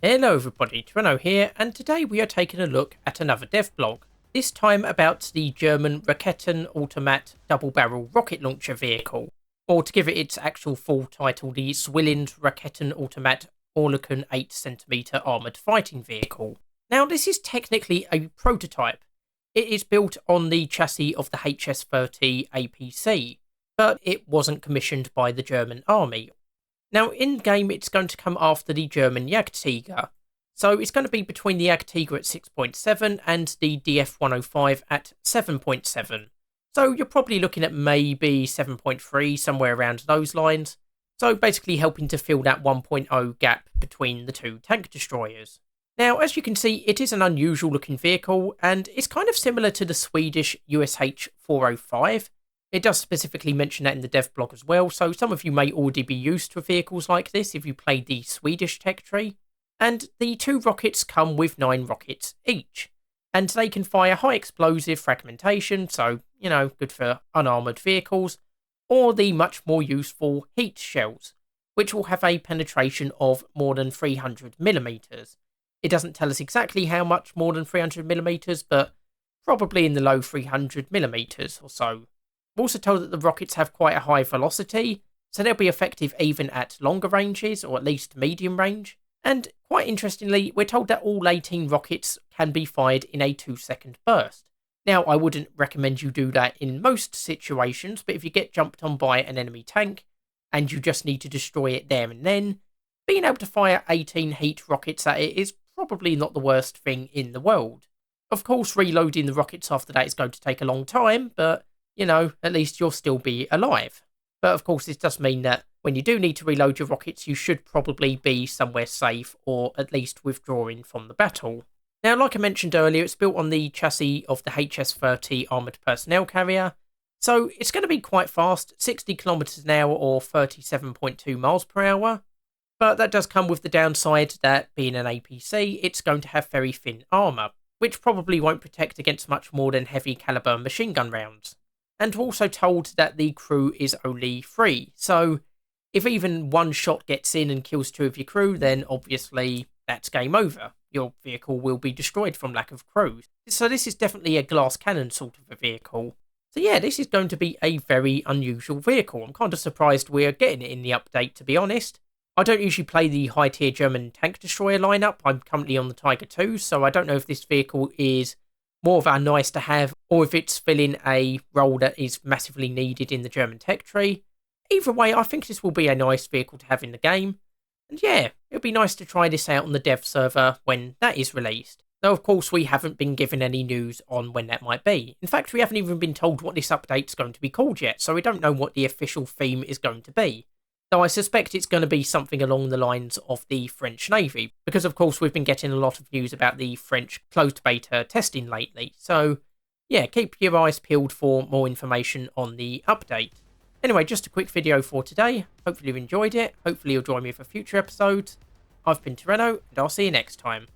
Hello everybody, Treno here, and today we are taking a look at another dev blog. This time about the German Raketenautomat double-barrel rocket launcher vehicle, or to give it its actual full title, the Zwillind Raketenautomat Oerlikon 8cm armoured fighting vehicle. Now this is technically a prototype. It is built on the chassis of the HS-30 APC, but it wasn't commissioned by the German army. Now, in-game, it's going to come after the German Jagdtiger. So it's going to be between the Jagdtiger at 6.7 and the DF-105 at 7.7. So you're probably looking at maybe 7.3, somewhere around those lines. So basically helping to fill that 1.0 gap between the two tank destroyers. Now, as you can see, it is an unusual looking vehicle, and it's kind of similar to the Swedish USH 405. It does specifically mention that in the dev blog as well, so some of you may already be used to vehicles like this if you played the Swedish tech tree. And the two rockets come with 9 rockets each. And they can fire high explosive fragmentation, so, good for unarmoured vehicles, or the much more useful heat shells, which will have a penetration of more than 300mm. It doesn't tell us exactly how much more than 300mm, but probably in the low 300mm or so. I'm also told that the rockets have quite a high velocity, so they'll be effective even at longer ranges, or at least medium range. And quite interestingly, we're told that all 18 rockets can be fired in a 2-second burst. Now, I wouldn't recommend you do that in most situations, but if you get jumped on by an enemy tank, and you just need to destroy it there and then, being able to fire 18 heat rockets at it is probably not the worst thing in the world. Of course, reloading the rockets after that is going to take a long time, but at least you'll still be alive. But of course, this does mean that when you do need to reload your rockets, you should probably be somewhere safe, or at least withdrawing from the battle. Now, like I mentioned earlier, it's built on the chassis of the HS-30 armoured personnel carrier, so it's going to be quite fast, 60 kilometers an hour or 37.2 miles per hour. But that does come with the downside that, being an APC, it's going to have very thin armour, which probably won't protect against much more than heavy caliber machine gun rounds. And we're also told that the crew is only 3, so if even one shot gets in and kills 2 of your crew, then obviously that's game over. Your vehicle will be destroyed from lack of crews. So this is definitely a glass cannon sort of a vehicle. So yeah, this is going to be a very unusual vehicle. I'm kind of surprised we're getting it in the update, to be honest. I don't usually play the high-tier German tank destroyer lineup. I'm currently on the Tiger 2, so I don't know if this vehicle is more of a nice to have, or if it's filling a role that is massively needed in the German tech tree. Either way, I think this will be a nice vehicle to have in the game. And yeah, it'll be nice to try this out on the dev server when that is released. Though of course we haven't been given any news on when that might be. In fact, we haven't even been told what this update's going to be called yet, so we don't know what the official theme is going to be. Though I suspect it's going to be something along the lines of the French Navy, because of course we've been getting a lot of news about the French closed beta testing lately. So yeah, keep your eyes peeled for more information on the update. Anyway, just a quick video for today. Hopefully you've enjoyed it. Hopefully you'll join me for future episodes. I've been Treno, and I'll see you next time.